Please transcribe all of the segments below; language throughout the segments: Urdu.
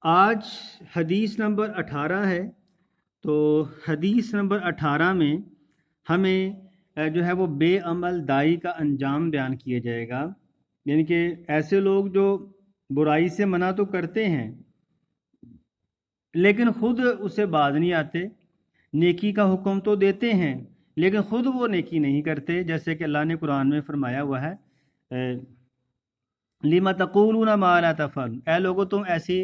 آج حدیث نمبر 18 ہے۔ تو حدیث نمبر 18 میں ہمیں جو ہے وہ بے عمل دائی کا انجام بیان کیا جائے گا، یعنی کہ ایسے لوگ جو برائی سے منع تو کرتے ہیں لیکن خود اسے باز نہیں آتے، نیکی کا حکم تو دیتے ہیں لیکن خود وہ نیکی نہیں کرتے، جیسے کہ اللہ نے قرآن میں فرمایا ہوا ہے لِمَ تَقُولُونَ مَا لَا تَفْعَلُونَ، اے لوگو تم ایسے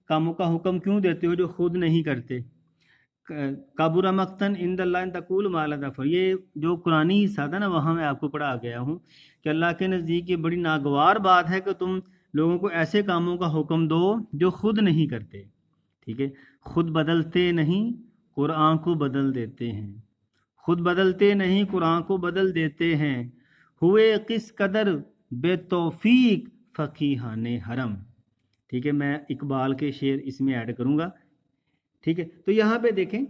کاموں کا حکم کیوں دیتے ہو جو خود نہیں کرتے۔ کبر مقتن عند اللہ ان تقول ما لا تفعل، یہ جو قرآنی حصہ تھا نا وہاں میں آپ کو پڑھا گیا ہوں کہ اللہ کے نزدیک یہ بڑی ناگوار بات ہے کہ تم لوگوں کو ایسے کاموں کا حکم دو جو خود نہیں کرتے، ٹھیک ہے۔ خود بدلتے نہیں قرآن کو بدل دیتے ہیں، خود بدلتے نہیں قرآن کو بدل دیتے ہیں، ہوئے کس قدر بے توفیق فقیہان حرم، ٹھیک ہے۔ میں اقبال کے شعر اس میں ایڈ کروں گا، ٹھیک ہے۔ تو یہاں پہ دیکھیں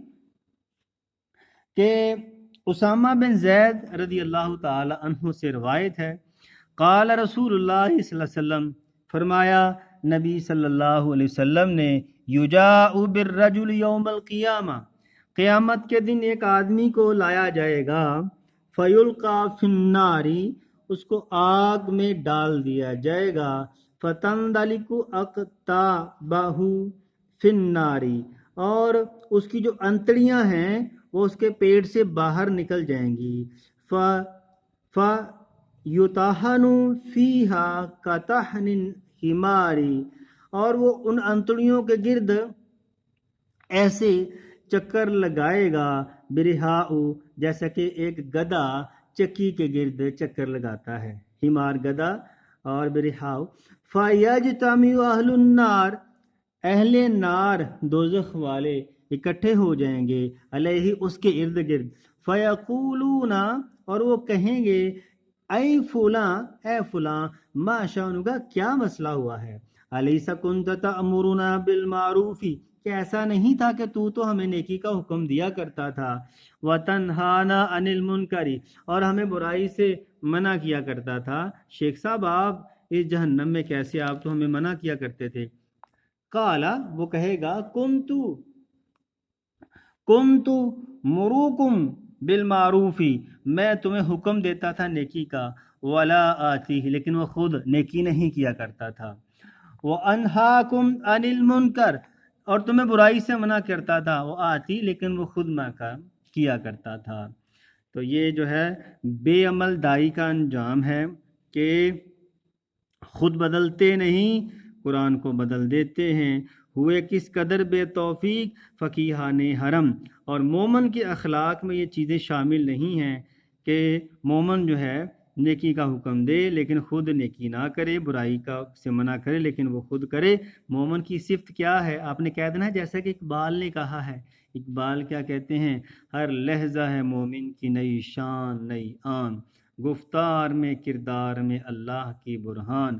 کہ اسامہ بن زید رضی اللہ تعالی عنہ سے روایت ہے، قال رسول اللہ صلی اللہ علیہ وسلم، فرمایا نبی صلی اللہ علیہ وسلم نے، یجاء بالرجل یوم القیامہ، قیامت کے دن ایک آدمی کو لایا جائے گا، فیلقی فی النار، اس کو آگ میں ڈال دیا جائے گا، فتندلق اقطابہ فی النار، اور اس کی جو انتڑیاں ہیں وہ اس کے پیٹ سے باہر نکل جائیں گی، فَيُطَحَنُ فِيهَا كَطَحْنِ الْحِمَارِ، اور وہ ان انتڑیوں کے گرد ایسے چکر لگائے گا، بِرِحَاءُ، جیسا کہ ایک گدھا چکی کے گرد چکر لگاتا ہے، حمار گدھا اور بِرِحَاءُ، فَيَجْتَمِعُ أَهْلُ النَّارِ، اہل نار دوزخ والے اکٹھے ہو جائیں گے، علیہ اس کے ارد گرد، فیقولون، اور وہ کہیں گے، اے فلاں، اے فلاں، ما شأنک، کیا مسئلہ ہوا ہے، الیس کنت تأمرنا بالمعروف، کہ ایسا نہیں تھا کہ تو ہمیں نیکی کا حکم دیا کرتا تھا، وتنہانا عن المنکر، اور ہمیں برائی سے منع کیا کرتا تھا۔ شیخ صاحب آپ اس جہنم میں کیسے، آپ تو ہمیں منع کیا کرتے تھے۔ قالا، وہ کہے گا، کنتو مروکم بالمعروف، میں تمہیں حکم دیتا تھا نیکی کا، ولا آتی، لیکن وہ خود نیکی نہیں کیا کرتا تھا، وانہاکم عن المنکر، اور تمہیں برائی سے منع کرتا تھا، وہ آتی، لیکن وہ خود نہ کیا کرتا تھا۔ تو یہ جو ہے بے عمل دائی کا انجام ہے کہ خود بدلتے نہیں قرآن کو بدل دیتے ہیں، ہوئے کس قدر بے توفیق فقیہان حرم، اور مومن کے اخلاق میں یہ چیزیں شامل نہیں ہیں کہ مومن جو ہے نیکی کا حکم دے لیکن خود نیکی نہ کرے، برائی کا سے منع کرے لیکن وہ خود کرے۔ مومن کی صفت کیا ہے آپ نے کہہ دینا ہے، جیسا کہ اقبال نے کہا ہے، اقبال کیا کہتے ہیں، ہر لہجہ ہے مومن کی نئی شان نئی آن، گفتار میں کردار میں اللہ کی برہان،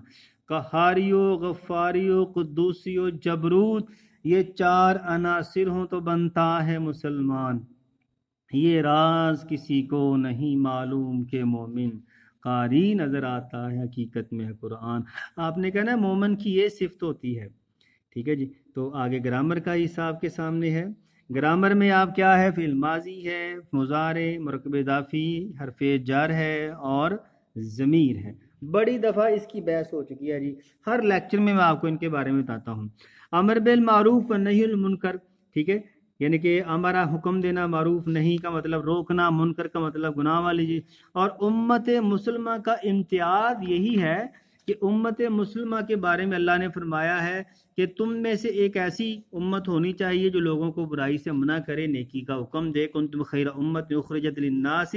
قہاریو غفاریو قدوسیو جبروت، یہ چار عناصر ہوں تو بنتا ہے مسلمان، یہ راز کسی کو نہیں معلوم کہ مومن قاری نظر آتا ہے حقیقت میں ہے قرآن۔ آپ نے کہنا ہے مومن کی یہ صفت ہوتی ہے، ٹھیک ہے جی۔ تو آگے گرامر کا حساب کے سامنے ہے، گرامر میں آپ کیا ہے، فعل ماضی ہے، مضارع، مرکب اضافی، حرف جر ہے اور ضمیر ہے۔ بڑی دفعہ اس کی بحث ہو چکی ہے جی، ہر لیکچر میں آپ کو ان کے بارے میں بتاتا ہوں۔ امر بالمعروف و نہی المنکر، ٹھیک ہے، یعنی کہ ہمارا حکم دینا، معروف نہیں کا مطلب روکنا، منکر کا مطلب گناہ والی چیز۔ اور امت مسلمہ کا امتیاز یہی ہے کہ امت مسلمہ کے بارے میں اللہ نے فرمایا ہے کہ تم میں سے ایک ایسی امت ہونی چاہیے جو لوگوں کو برائی سے منع کرے، نیکی کا حکم دے، کنتم خیر امت اخرجت للناس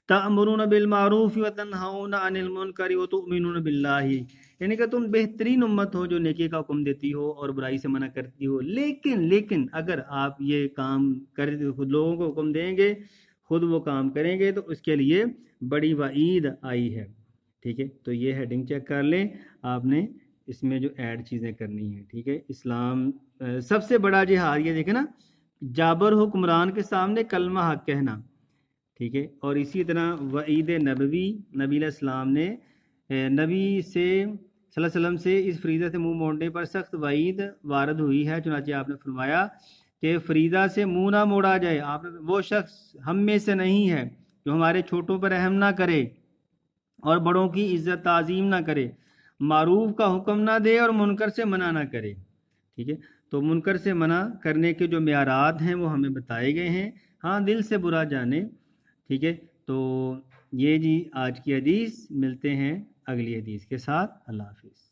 تأمرون بالمعروف وتنہون عن المنکر وتؤمنون باللہ، یعنی کہ تم بہترین امت ہو جو نیکی کا حکم دیتی ہو اور برائی سے منع کرتی ہو، لیکن اگر آپ یہ کام کر خود لوگوں کو حکم دیں گے، خود وہ کام کریں گے تو اس کے لیے بڑی وعید آئی ہے، ٹھیک ہے۔ تو یہ ہیڈنگ چیک کر لیں آپ نے، اس میں جو ایڈ چیزیں کرنی ہیں، ٹھیک ہے۔ اسلام سب سے بڑا جہاد، یہ دیکھیں نا، جابر حکمران کے سامنے کلمہ حق کہنا، ٹھیک ہے۔ اور اسی طرح وعید نبوی، نبی علیہ السلام نے نبی سے صلی اللہ علیہ وسلم سے اس فریضہ سے منہ موڑنے پر سخت وعید وارد ہوئی ہے، چنانچہ آپ نے فرمایا کہ فریضہ سے منہ نہ موڑا جائے۔ آپ نے وہ شخص ہم میں سے نہیں ہے جو ہمارے چھوٹوں پر رحم نہ کرے اور بڑوں کی عزت تعظیم نہ کرے، معروف کا حکم نہ دے اور منکر سے منع نہ کرے۔ ٹھیک ہے، تو منکر سے منع کرنے کے جو معیارات ہیں وہ ہمیں بتائے گئے ہیں۔ ہاں، دل سے برا جانے۔ ٹھیک ہے، تو یہ جی آج کی حدیث، ملتے ہیں اگلی حدیث کے ساتھ۔ اللہ حافظ۔